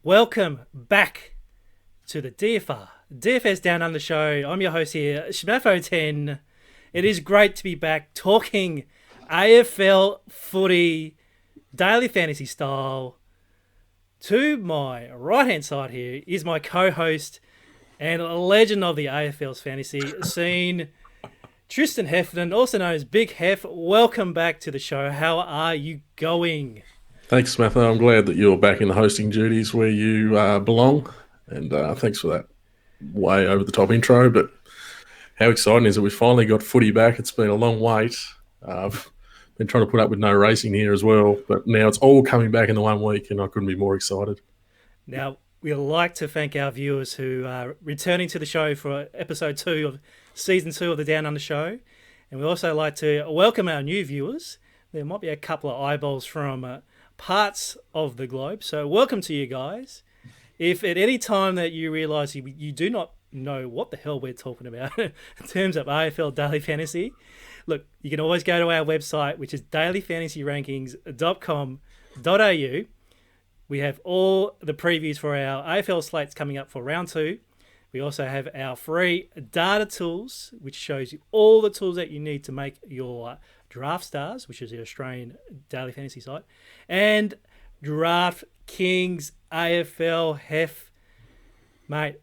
Welcome back to the DFS Down Under show. I'm your host here, Smatho 10. It is great to be back talking AFL footy, daily fantasy style. To my right-hand side here is my co-host and a legend of the AFL's fantasy scene, Tristan Heffernan, also known as Big Hef. Welcome back to the show. How are you going? Thanks, Smatho. I'm glad that you're back in the hosting duties where you belong. And thanks for that way over the top intro. But how exciting is it? We finally got footy back. It's been a long wait. I've been trying to put up with no racing here as well. But now it's all coming back in the 1 week, and I couldn't be more excited. Now, we'd like to thank our viewers who are returning to the show for episode 2 of season 2 of the Down Under show. And we'd also like to welcome our new viewers. There might be a couple of eyeballs from parts of the globe. So welcome to you guys. If at any time that you realise you do not know what the hell we're talking about in terms of AFL Daily Fantasy, look, you can always go to our website, which is dailyfantasyrankings.com.au. We have all the previews for our AFL slates coming up for round 2. We also have our free data tools, which shows you all the tools that you need to make your Draftstars, which is the Australian daily fantasy site, and DraftKings AFL Hef. Mate,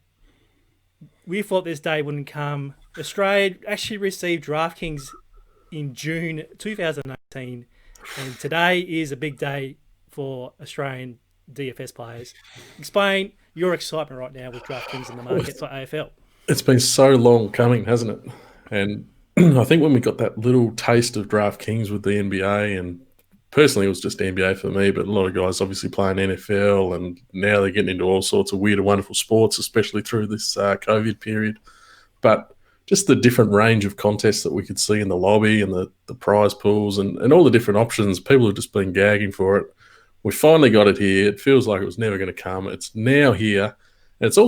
we thought this day wouldn't come. Australia actually received DraftKings in June 2018, and today is a big day for Australian DFS players. Explain your excitement right now with DraftKings in the market for AFL. It's been so long coming, hasn't it? And I think when we got that little taste of DraftKings with the NBA, and personally it was just NBA for me, but a lot of guys obviously playing NFL, and now they're getting into all sorts of weird and wonderful sports, especially through this COVID period. But just the different range of contests that we could see in the lobby and the prize pools and all the different options, people have just been gagging for it. We finally got it here. It feels like it was never going to come. It's now here. And it's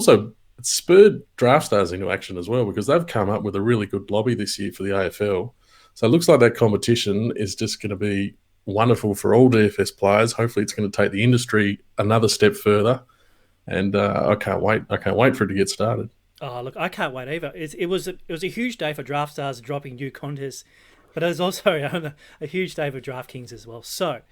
spurred Draftstars into action as well, because they've come up with a really good lobby this year for the AFL. So it looks like that competition is just going to be wonderful for all DFS players. Hopefully it's going to take the industry another step further. And I can't wait. I can't wait for it to get started. Oh, look, I can't wait either. It was a huge day for Draftstars dropping new contests, but it was also a huge day for DraftKings as well. So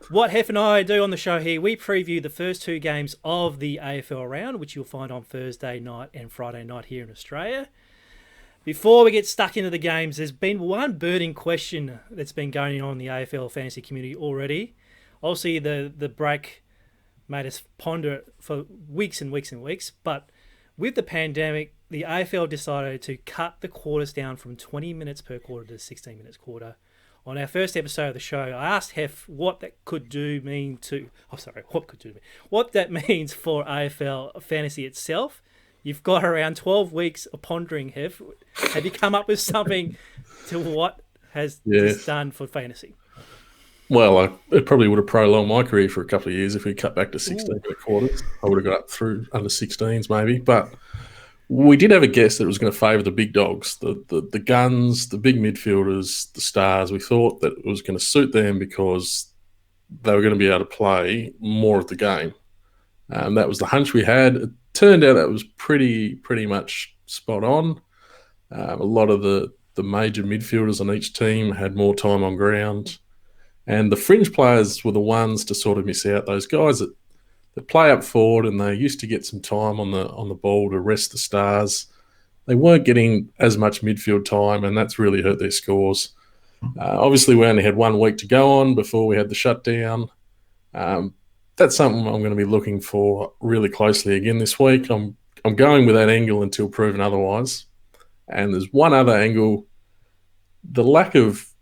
what Hef and I do on the show here, we preview the first 2 games of the AFL round, which you'll find on Thursday night and Friday night here in Australia. Before we get stuck into the games, there's been one burning question that's been going on in the AFL fantasy community already. Obviously, the break made us ponder for weeks and weeks and weeks, but with the pandemic, the AFL decided to cut the quarters down from 20 minutes per quarter to 16 minutes quarter. On our first episode of the show, I asked Hef what that means for AFL fantasy itself. You've got around 12 weeks of pondering, Hef. Have you come up with something to what has this done for fantasy? Well, it probably would have prolonged my career for a couple of years if we cut back to 16 quarters. I would have got up through under 16s maybe, but we did have a guess that it was going to favour the big dogs, the guns, the big midfielders, the stars. We thought that it was going to suit them because they were going to be able to play more of the game. That was the hunch we had. It turned out that was pretty much spot on. A lot of the major midfielders on each team had more time on ground. And the fringe players were the ones to sort of miss out. Those guys that play up forward and they used to get some time on the ball to rest the stars. They weren't getting as much midfield time, and that's really hurt their scores. Obviously, we only had 1 week to go on before we had the shutdown. That's something I'm going to be looking for really closely again this week. I'm going with that angle until proven otherwise. And there's one other angle: the lack of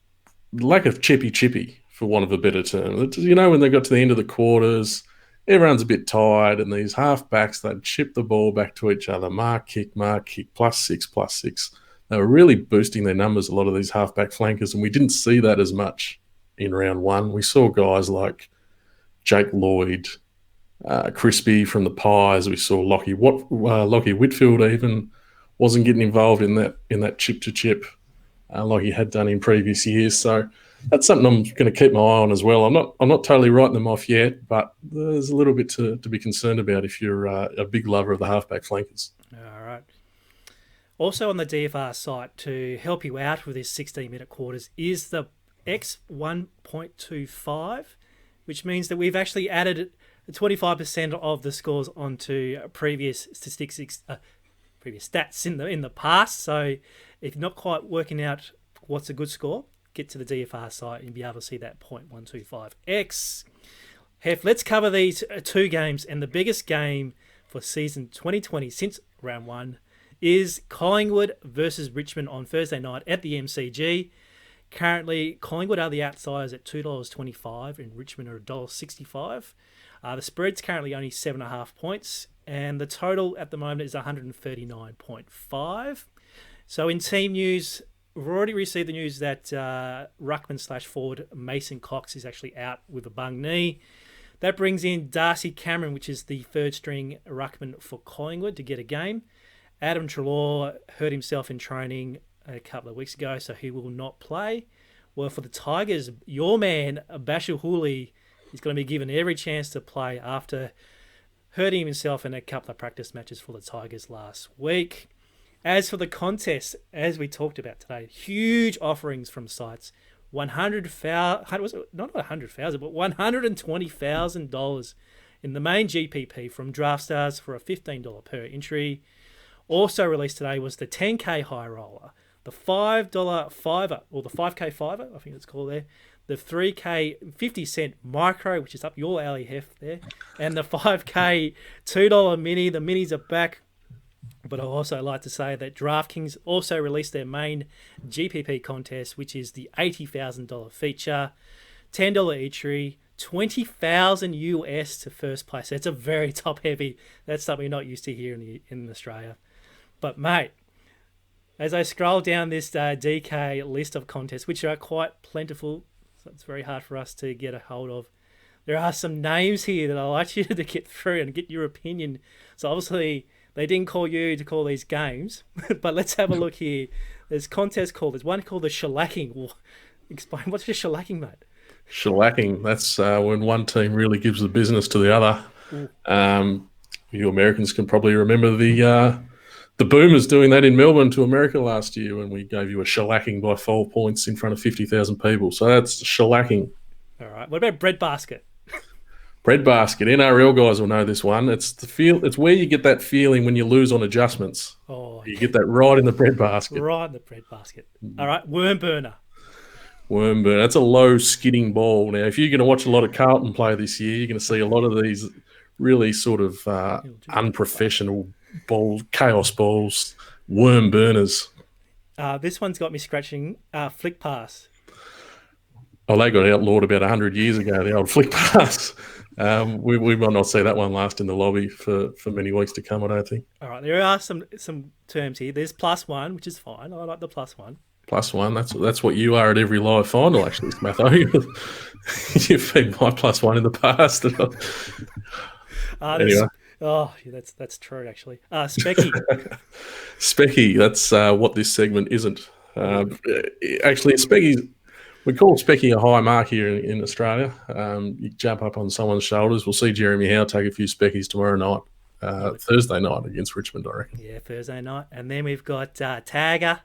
chippy, for want of a better term. You know, when they got to the end of the quarters, everyone's a bit tired, and these half-backs, they'd chip the ball back to each other, mark, kick, +6. They were really boosting their numbers, a lot of these half-back flankers, and we didn't see that as much in round 1. We saw guys like Jake Lloyd, Crispy from the Pies. We saw Lockie Whitfield even wasn't getting involved in that chip-to-chip like he had done in previous years. So that's something I'm going to keep my eye on as well. I'm not totally writing them off yet, but there's a little bit to be concerned about if you're a big lover of the halfback flankers. All right. Also on the DFR site to help you out with this 16-minute quarters is the X1.25, which means that we've actually added 25% of the scores onto previous statistics, previous stats in the past. So if you're not quite working out what's a good score, get to the DFR site and you'll be able to see that 0.125x. Hef, let's cover these two games, and the biggest game for season 2020 since round one is Collingwood versus Richmond on Thursday night at the MCG. Currently, Collingwood are the outsiders at $2.25 and Richmond are $1.65. The spread's currently only 7.5 points, and the total at the moment is 139.5. So in team news, we've already received the news that ruckman/forward Mason Cox is actually out with a bung knee. That brings in Darcy Cameron, which is the third string ruckman for Collingwood, to get a game. Adam Treloar hurt himself in training a couple of weeks ago, so he will not play. Well, for the Tigers, your man, Bashir Hooley, is going to be given every chance to play after hurting himself in a couple of practice matches for the Tigers last week. As for the contest, as we talked about today, huge offerings from sites. $120,000 in the main GPP from Draftstars for a $15 per entry. Also released today was the 10K high roller, the $5 fiver, or the 5K fiver, I think it's called there, the 3K 50 cent micro, which is up your alley, Hef, there, and the 5K $2 mini. The minis are back. But I'd also like to say that DraftKings also released their main GPP contest, which is the $80,000 feature, $10 entry, $20,000 US to first place. That's a very top heavy. That's something we're not used to here in Australia. But mate, as I scroll down this DK list of contests, which are quite plentiful, so it's very hard for us to get a hold of, there are some names here that I'd like you to get through and get your opinion. So obviously, they didn't call you to call these games, but let's have a look here. There's contests called, there's one called the shellacking. Well, explain, what's the shellacking, mate? Shellacking, that's when one team really gives the business to the other. You Americans can probably remember the Boomers doing that in Melbourne to America last year when we gave you a shellacking by 4 points in front of 50,000 people. So that's shellacking. All right. What about breadbasket? Breadbasket. NRL guys will know this one. It's It's where you get that feeling when you lose on adjustments. Oh, you get that right in the breadbasket. Right in the breadbasket. All right. Worm burner. That's a low skidding ball. Now, if you're going to watch a lot of Carlton play this year, you're going to see a lot of these really sort of unprofessional balls, chaos balls, worm burners. This one's got me scratching. Flick pass. Oh, they got outlawed about 100 years ago, the old flick pass. We might not see that one last in the lobby for many weeks to come, I don't think. All right, there are some terms here. There's +1, which is fine. I like the +1. +1, that's what you are at every live final, actually, Smatho. You've been my +1 in the past. Anyway. Oh, yeah, that's true, actually. Specky. Specky, that's what this segment isn't. Actually, Specky's... We call Specky a high mark here in Australia. You jump up on someone's shoulders. We'll see Jeremy Howe take a few Speckies tomorrow night, Thursday night against Richmond, I reckon. Yeah, Thursday night. And then we've got Tagger.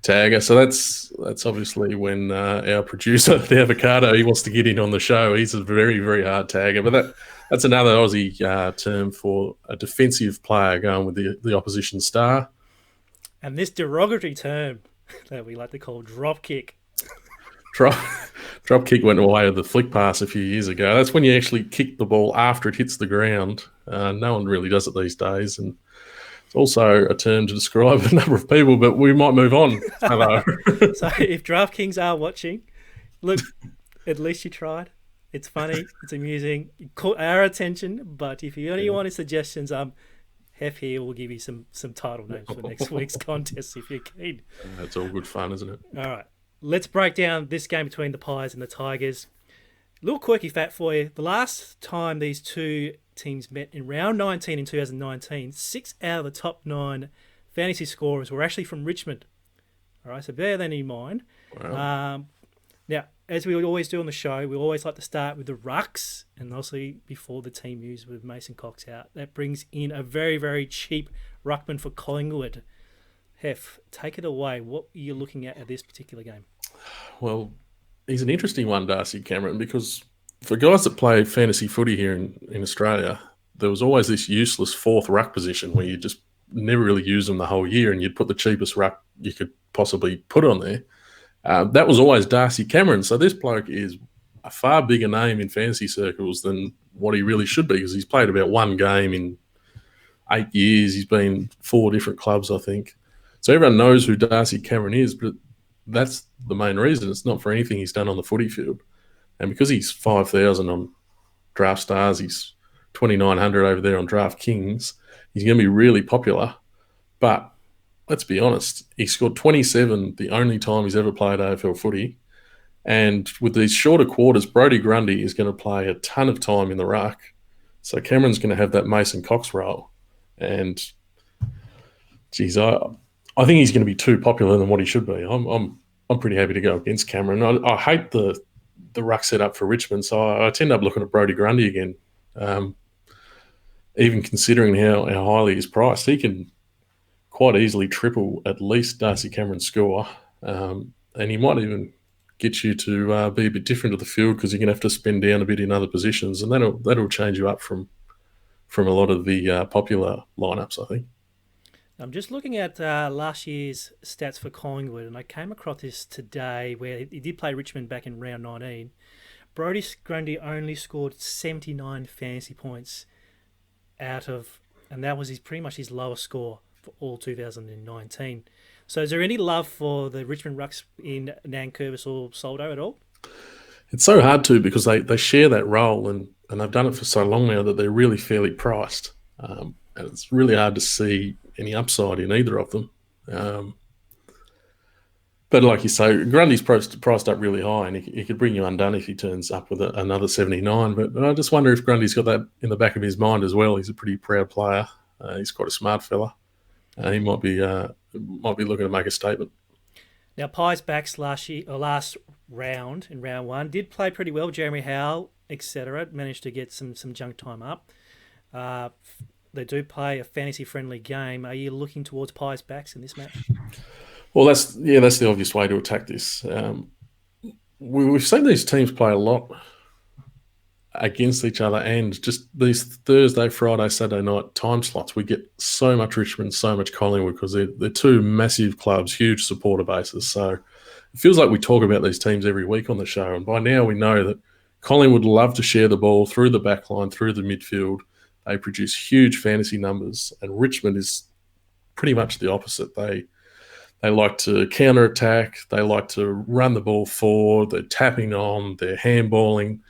So that's obviously when our producer, the Avocado, he wants to get in on the show. He's a very, very hard tagger. But that's another Aussie term for a defensive player going with the opposition star. And this derogatory term that we like to call drop kick. Drop kick went away with the flick pass a few years ago. That's when you actually kick the ball after it hits the ground. No one really does it these days. And it's also a term to describe a number of people, but we might move on. So if DraftKings are watching, look, at least you tried. It's funny. It's amusing. You caught our attention, but if you only wanted suggestions, Hef here will give you some title names for next week's contest if you're keen. That's all good fun, isn't it? All right. Let's break down this game between the Pies and the Tigers. A little quirky fact for you. The last time these two teams met in round 19 in 2019, 6 out of the top 9 fantasy scorers were actually from Richmond. All right, so bear that in mind. Wow. Now, as we always do on the show, we always like to start with the rucks, and obviously before the team moves with Mason Cox out. That brings in a very, very cheap ruckman for Collingwood. Hef, take it away. What are you looking at this particular game? Well, he's an interesting one, Darcy Cameron, because for guys that play fantasy footy here in Australia, there was always this useless fourth ruck position where you just never really use them the whole year, and you'd put the cheapest ruck you could possibly put on there. That was always Darcy Cameron. So this bloke is a far bigger name in fantasy circles than what he really should be, because he's played about one game in 8 years. He's been 4 different clubs, I think. So everyone knows who Darcy Cameron is, but that's the main reason. It's not for anything he's done on the footy field. And because he's 5,000 on Draftstars, he's 2,900 over there on DraftKings, he's going to be really popular. But let's be honest, he scored 27 the only time he's ever played AFL footy. And with these shorter quarters, Brodie Grundy is going to play a ton of time in the ruck. So Cameron's going to have that Mason Cox role. And, geez, I think he's going to be too popular than what he should be. I'm pretty happy to go against Cameron. I hate the ruck setup for Richmond, so I tend up looking at Brodie Grundy again. Even considering how highly he's priced, he can quite easily triple at least Darcy Cameron's score, and he might even get you to be a bit different to the field, because you're going to have to spend down a bit in other positions, and that'll change you up from a lot of the popular lineups, I think. I'm just looking at last year's stats for Collingwood, and I came across this today where he did play Richmond back in round 19. Brodie Grundy only scored 79 fantasy points and that was pretty much his lowest score for all 2019. So is there any love for the Richmond rucks in Nankervis or Soldo at all? It's so hard to, because they share that role, and they've done it for so long now that they're really fairly priced. And it's really hard to see any upside in either of them. But like you say, Grundy's priced up really high, and he could bring you undone if he turns up with another 79. But I just wonder if Grundy's got that in the back of his mind as well. He's a pretty proud player. He's quite a smart fella. He might be looking to make a statement. Now, Pies backs last round, in round 1, did play pretty well. Jeremy Howe, etc., managed to get some junk time up. They do play a fantasy-friendly game. Are you looking towards Pies backs in this match? Well, that's the obvious way to attack this. We've seen these teams play a lot against each other, and just these Thursday, Friday, Saturday night time slots, we get so much Richmond, so much Collingwood, because they're two massive clubs, huge supporter bases. So it feels like we talk about these teams every week on the show, and by now we know that Collingwood love to share the ball through the back line, through the midfield. They produce huge fantasy numbers, and Richmond is pretty much the opposite. They like to counter-attack. They like to run the ball forward. They're tapping on. They're handballing.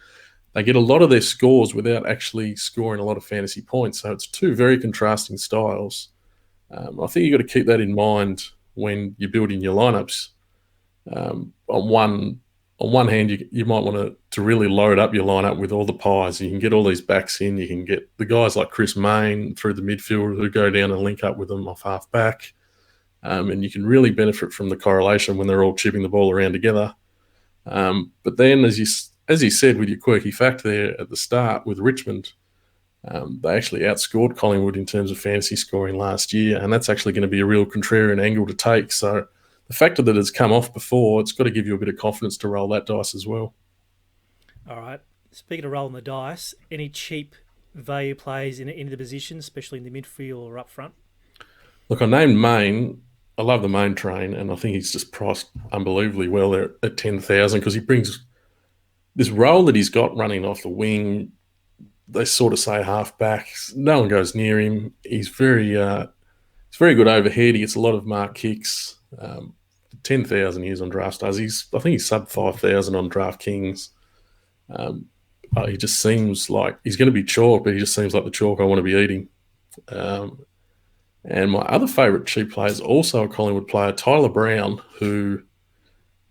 They get a lot of their scores without actually scoring a lot of fantasy points. So it's two very contrasting styles. I think you've got to keep that in mind when you're building your lineups. On one hand, you might want to really load up your lineup with all the pies. You can get all these backs in. You can get the guys like Chris Mayne through the midfield who go down and link up with them off half back. And you can really benefit from the correlation when they're all chipping the ball around together. But then, as you said, with your quirky fact there at the start with Richmond, they actually outscored Collingwood in terms of fantasy scoring last year, and that's actually going to be a real contrarian angle to take. So the factor that it's come off before, it's got to give you a bit of confidence to roll that dice as well. All right. Speaking of rolling the dice, any cheap value plays in any of the positions, especially in the midfield or up front? Look, I named Mayne. I love the Mayne train, and I think he's just priced unbelievably well there at 10,000, because he brings this role that he's got running off the wing. They sort of say half back. No one goes near him. He's very good overhead. He gets a lot of mark kicks. 10,000 he is on Draftstars. I think he's sub 5,000 on DraftKings. He just seems like he's going to be chalk, but he just seems like the chalk I want to be eating. And my other favourite cheap player is also a Collingwood player, Tyler Brown, who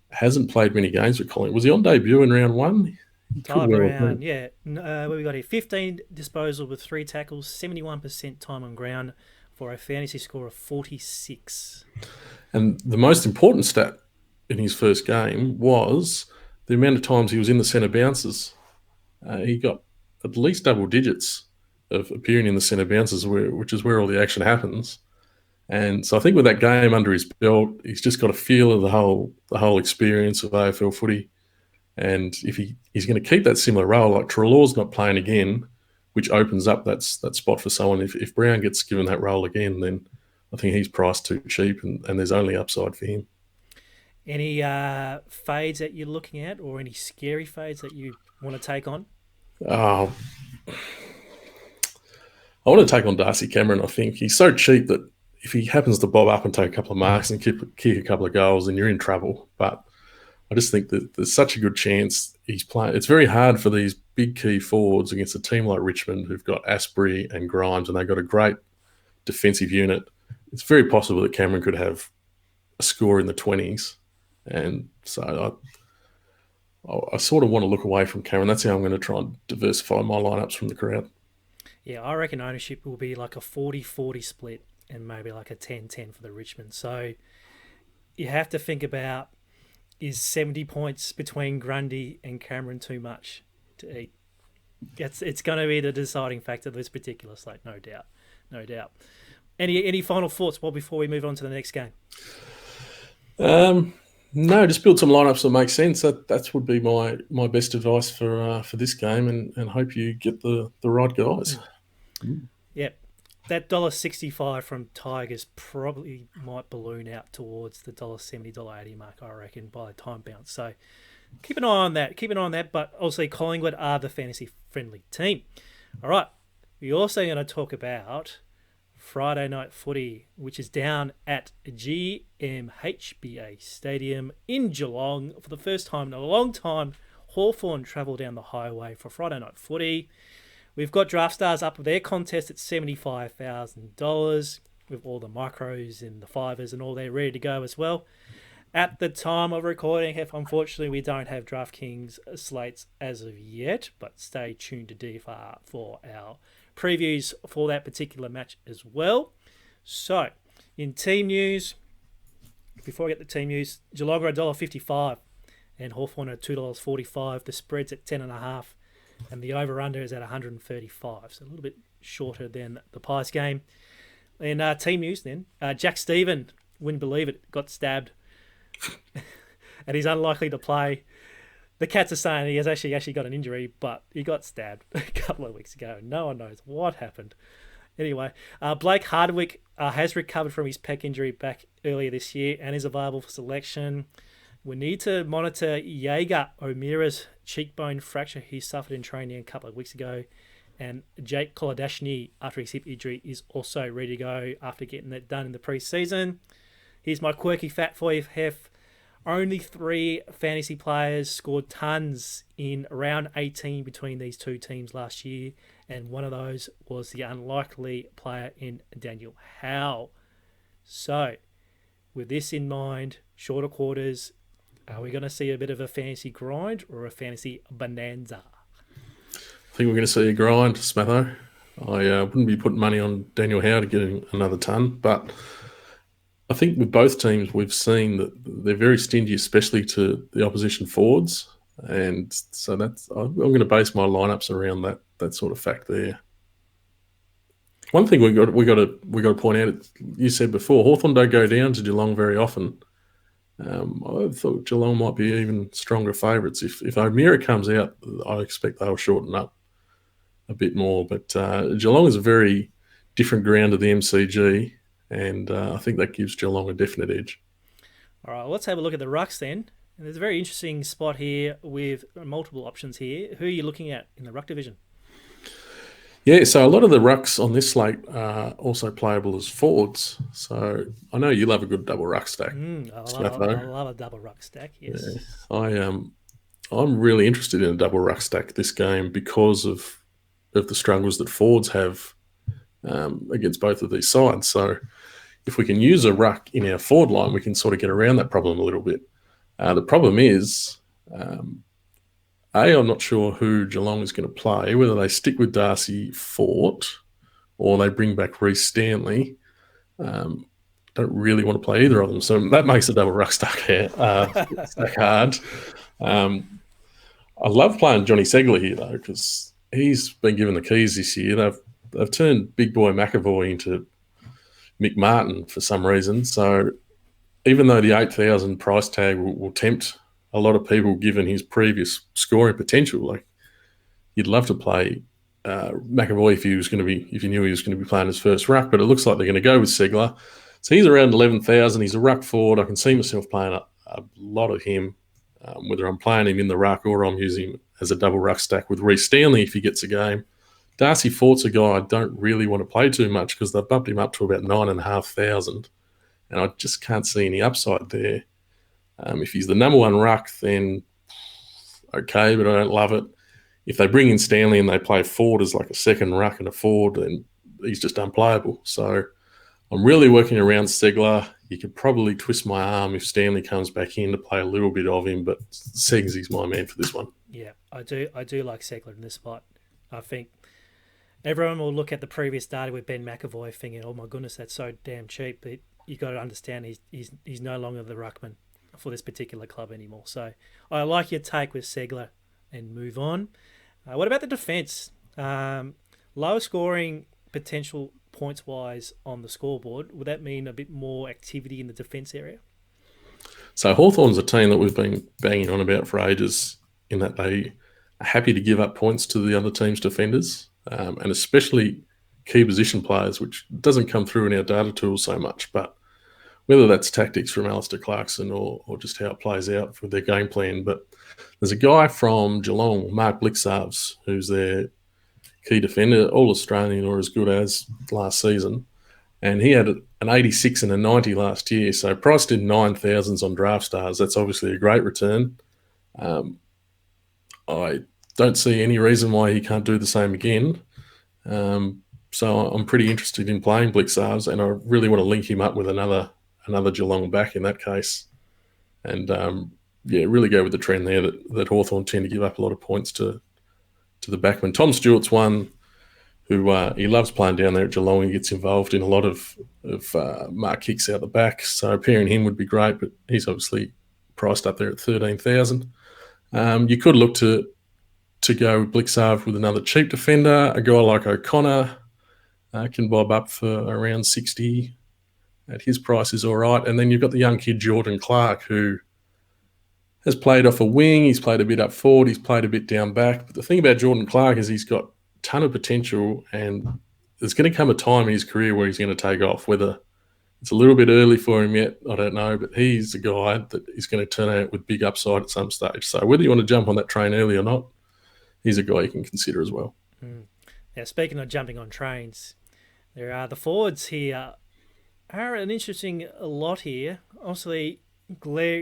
hasn't played many games with Collingwood. Was he on debut in round 1? Tyler Brown, yeah. What we got here? 15 disposal with 3 tackles, 71% time on ground for a fantasy score of 46. And the most important stat in his first game was the amount of times he was in the centre bounces, he got at least double digits of appearing in the centre bounces, which is where all the action happens. And so I think with that game under his belt, he's just got a feel of the whole experience of AFL footy. And if he's going to keep that similar role, like Treloar's not playing again, which opens up that spot for someone. If Brown gets given that role again, then I think he's priced too cheap, and there's only upside for him. Any fades that you're looking at, or any scary fades that you want to take on? Oh, I want to take on Darcy Cameron. I think he's so cheap that if he happens to bob up and take a couple of marks and kick a couple of goals, then you're in trouble. But I just think that there's such a good chance he's playing. It's very hard for these big key forwards against a team like Richmond, who've got Asprey and Grimes, and they've got a great defensive unit. It's very possible that Cameron could have a score in the 20s. And so I sort of want to look away from Cameron. That's how I'm going to try and diversify my lineups from the crowd. Yeah, I reckon ownership will be like a 40-40 split and maybe like a 10-10 for the Richmond. So you have to think about, is 70 points between Grundy and Cameron too much to eat? It's going to be the deciding factor of this particular slate, no doubt. No doubt. Any final thoughts before we move on to the next game? No, just build some lineups that make sense. That would be my best advice for this game, and hope you get the right guys. Yep. That $1.65 from Tigers probably might balloon out towards the $1.70, $1.80 mark, I reckon, by the time bounce. So keep an eye on that. But obviously Collingwood are the fantasy-friendly team. All right. We're also going to talk about Friday night footy, which is down at GMHBA Stadium in Geelong. For the first time in a long time, Hawthorn travel down the highway for Friday night footy. We've got Draftstars up with their contest at $75,000 with all the micros and the fivers and all there ready to go as well. At the time of recording, unfortunately, we don't have DraftKings slates as of yet, but stay tuned to DFR for our previews for that particular match as well. So, in team news, before I get the team news, Geelong are $1.55 and Hawthorn are $2.45. The spread's at 10.5 and the over-under is at 135. So a little bit shorter than the Pies game. And team news then, Jack Stephen, wouldn't believe it, got stabbed and he's unlikely to play. The Cats are saying he has actually got an injury, but he got stabbed a couple of weeks ago. No one knows what happened. Anyway, Blake Hardwick has recovered from his pec injury back earlier this year and is available for selection. We need to monitor Jaeger O'Meara's cheekbone fracture he suffered in training a couple of weeks ago. And Jake Kolodashny, after his hip injury, is also ready to go after getting that done in the pre-season. Here's my quirky fact for you, Hef. Only 3 fantasy players scored tons in round 18 between these two teams last year, and one of those was the unlikely player in Daniel Howe. So, with this in mind, shorter quarters, are we going to see a bit of a fantasy grind or a fantasy bonanza? I think we're going to see a grind, Smatho. I wouldn't be putting money on Daniel Howe to get another ton, but I think with both teams, we've seen that they're very stingy, especially to the opposition forwards, and so I'm going to base my lineups around that sort of fact there. One thing we got to point out, you said before, Hawthorn don't go down to Geelong very often. I thought Geelong might be even stronger favourites. If O'Meara comes out, I expect they'll shorten up a bit more. But Geelong is a very different ground to the MCG. And I think that gives Geelong a definite edge. All right, let's have a look at the rucks then. And there's a very interesting spot here with multiple options here. Who are you looking at in the ruck division? Yeah, so a lot of the rucks on this slate are also playable as forwards. So I know you love a good double ruck stack. I love a double ruck stack, yes. Yeah. I'm really interested in a double ruck stack this game because of the struggles that forwards have against both of these sides. So if we can use a ruck in our forward line, we can sort of get around that problem a little bit. The problem is, I'm not sure who Geelong is going to play, whether they stick with Darcy Fort or they bring back Reece Stanley. Don't really want to play either of them. So that makes a double ruck stack hard. I love playing Johnny Segler here though, because he's been given the keys this year. They've turned big boy McAvoy into Mick Martin for some reason. So even though the 8,000 price tag will tempt a lot of people given his previous scoring potential, like you'd love to play McAvoy if you knew he was going to be playing his first ruck, but it looks like they're going to go with Segler. So he's around 11,000. He's a ruck forward. I can see myself playing a lot of him, whether I'm playing him in the ruck or I'm using him as a double ruck stack with Reece Stanley if he gets a game. Darcy Fort's a guy I don't really want to play too much because they've bumped him up to about 9,500, and I just can't see any upside there. If he's the number one ruck, then okay, but I don't love it. If they bring in Stanley and they play Ford as like a second ruck and a forward, then he's just unplayable. So I'm really working around Segler. You could probably twist my arm if Stanley comes back in to play a little bit of him, but Segsy's my man for this one. Yeah, I do like Segler in this spot. I think everyone will look at the previous data with Ben McAvoy thinking, oh my goodness, that's so damn cheap. But you got to understand he's no longer the ruckman for this particular club anymore. So I like your take with Segler and move on. What about the defence? Lower scoring potential points-wise on the scoreboard. Would that mean a bit more activity in the defence area? So Hawthorn's a team that we've been banging on about for ages in that they are happy to give up points to the other team's defenders, and especially key position players, which doesn't come through in our data tools so much. But whether that's tactics from Alistair Clarkson or just how it plays out with their game plan. But there's a guy from Geelong, Mark Blixarves, who's their key defender, all Australian or as good as last season. And he had an 86 and a 90 last year. So priced in 9,000s on Draftstars. That's obviously a great return. I don't see any reason why he can't do the same again. So I'm pretty interested in playing Blixarves, and I really want to link him up with another Geelong back in that case. And really go with the trend there that Hawthorn tend to give up a lot of points to the backman. Tom Stewart's one who he loves playing down there at Geelong. He gets involved in a lot of mark kicks out the back. So pairing him would be great, but he's obviously priced up there at 13,000. You could look to go with Blixarve with another cheap defender. A guy like O'Connor can bob up for around 60. At his price is all right. And then you've got the young kid, Jordan Clark, who has played off a wing. He's played a bit up forward. He's played a bit down back. But the thing about Jordan Clark is he's got a ton of potential, and there's going to come a time in his career where he's going to take off. Whether it's a little bit early for him yet, I don't know. But he's a guy that is going to turn out with big upside at some stage. So whether you want to jump on that train early or not, he's a guy you can consider as well. Now, speaking of jumping on trains, there are the forwards here. Are an interesting lot here. Obviously,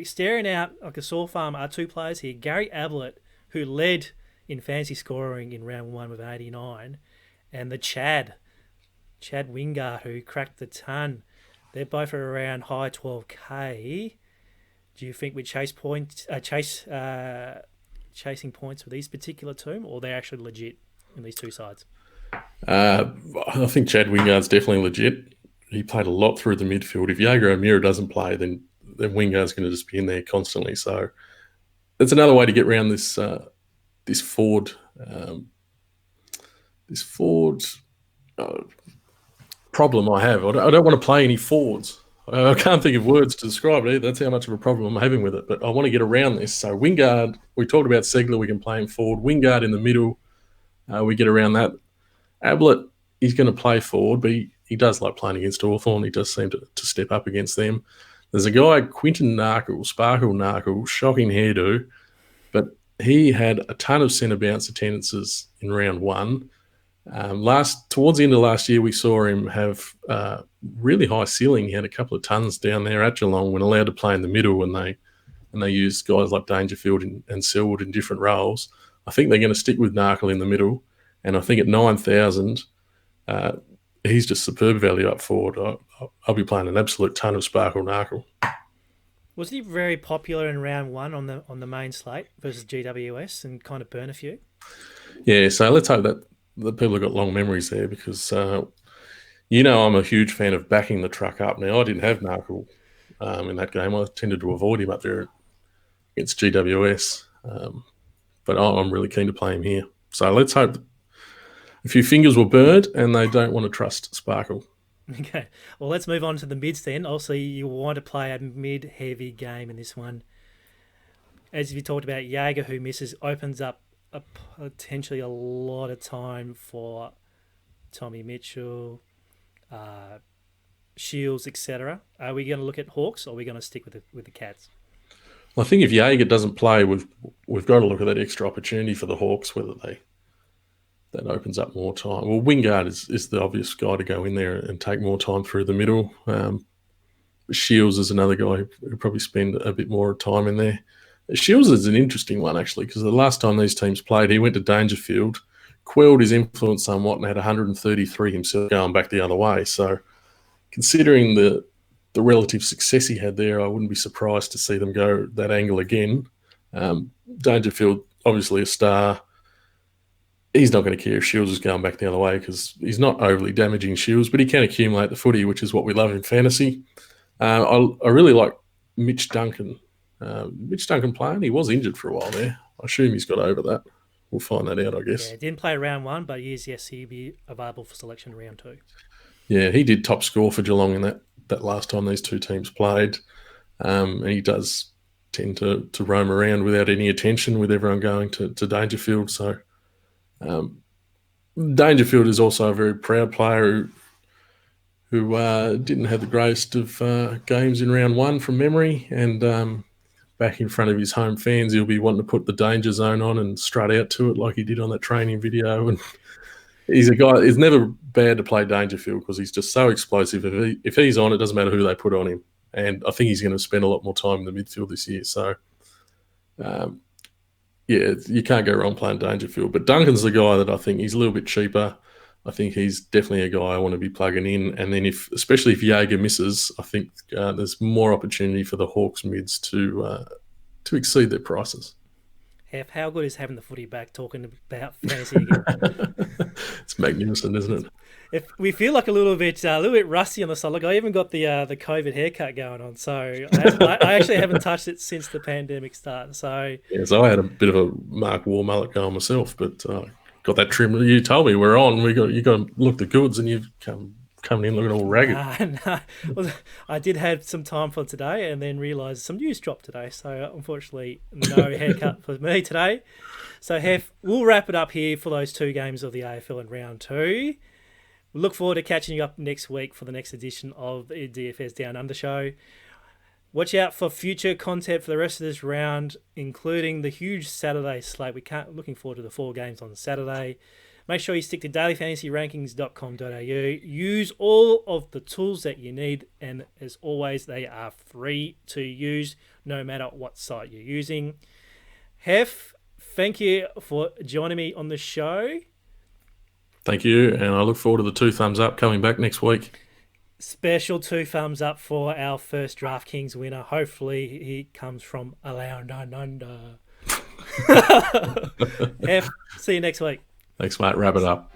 staring out like a sore farm are two players here. Gary Ablett, who led in fantasy scoring in round one with an 89, and the Chad Wingard, who cracked the ton. They're both around high 12K. Do you think we chasing points with these particular two, or they're actually legit in these two sides? I think Chad Wingard's definitely legit. He played a lot through the midfield. If Jaeger O'Meara doesn't play, then Wingard's going to just be in there constantly. So that's another way to get around this Ford problem I have. I don't want to play any Fords. I can't think of words to describe it either. That's how much of a problem I'm having with it. But I want to get around this. So Wingard, we talked about Segler, we can play him forward. Wingard in the middle, we get around that. Ablett, he's going to play forward, but he does like playing against Hawthorn. He does seem to step up against them. There's a guy, Quinton Narkle, Sparkle Narkle, shocking hairdo, but he had a ton of centre bounce attendances in round one. Towards the end of last year, we saw him have really high ceiling. He had a couple of tons down there at Geelong when allowed to play in the middle, and they used guys like Dangerfield and Selwood in different roles. I think they're going to stick with Narkle in the middle, and I think at 9,000, he's just superb value up forward. I'll be playing an absolute ton of Sparkle Narkle. Was he very popular in round one on the main slate versus GWS and kind of burn a few? Yeah, so let's hope that the people have got long memories there, because I'm a huge fan of backing the truck up. Now, I didn't have Narkle in that game. I tended to avoid him up there against GWS. But I'm really keen to play him here. So let's hope a few fingers were burned and they don't want to trust Sparkle. Okay, well, let's move on to the mids then. Also, you want to play a mid-heavy game in this one. As you talked about, Jaeger, who misses, opens up potentially a lot of time for Tommy Mitchell, Shields, etc. Are we going to look at Hawks or are we going to stick with the Cats? Well, I think if Jaeger doesn't play, we've got to look at that extra opportunity for the Hawks, whether that opens up more time. Well, Wingard is the obvious guy to go in there and take more time through the middle. Shields is another guy who probably spend a bit more time in there. Shields is an interesting one, actually, because the last time these teams played, he went to Dangerfield, quelled his influence somewhat, and had 133 himself going back the other way. So considering the relative success he had there, I wouldn't be surprised to see them go that angle again. Dangerfield, obviously a star. He's not going to care if Shields is going back the other way because he's not overly damaging Shields, but he can accumulate the footy, which is what we love in fantasy. I really like Mitch Duncan. Mitch Duncan playing, he was injured for a while there. I assume he's got over that. We'll find that out, I guess. Yeah, didn't play round 1, but yes, he'll be available for selection round 2. Yeah, he did top score for Geelong in that last time these two teams played. And he does tend to roam around without any attention with everyone going to Dangerfield. So Dangerfield is also a very proud player who didn't have the greatest of games in round 1 from memory. And back in front of his home fans, he'll be wanting to put the danger zone on and strut out to it like he did on that training video. And he's a guy, it's never bad to play Dangerfield because he's just so explosive. If he's on, it doesn't matter who they put on him. And I think he's going to spend a lot more time in the midfield this year. So, you can't go wrong playing Dangerfield. But Duncan's the guy that I think he's a little bit cheaper. I think he's definitely a guy I want to be plugging in. And then especially if Jaeger misses, I think there's more opportunity for the Hawks mids to exceed their prices. Hef, how good is having the footy back talking about fantasy again? It's magnificent, isn't it? If we feel like a little bit rusty on the side. Look, I even got the COVID haircut going on, so I actually haven't touched it since the pandemic started. So I had a bit of a Mark Waugh mullet going myself, but got that trim. You told me we're on. You got to look the goods, and you've coming in looking all ragged. No. Well, I did have some time for today, and then realised some news dropped today. So unfortunately, no haircut for me today. So Hef, we'll wrap it up here for those 2 games of the AFL in round 2. We look forward to catching you up next week for the next edition of the DFS Down Under show. Watch out for future content for the rest of this round, including the huge Saturday slate. Looking forward to the 4 games on Saturday. Make sure you stick to dailyfantasyrankings.com.au. Use all of the tools that you need, and as always, they are free to use no matter what site you're using. Hef, thank you for joining me on the show. Thank you, and I look forward to the 2 thumbs up coming back next week. Special 2 thumbs up for our first DraftKings winner. Hopefully he comes from Around Under. Hef, see you next week. Thanks, mate. Wrap it up.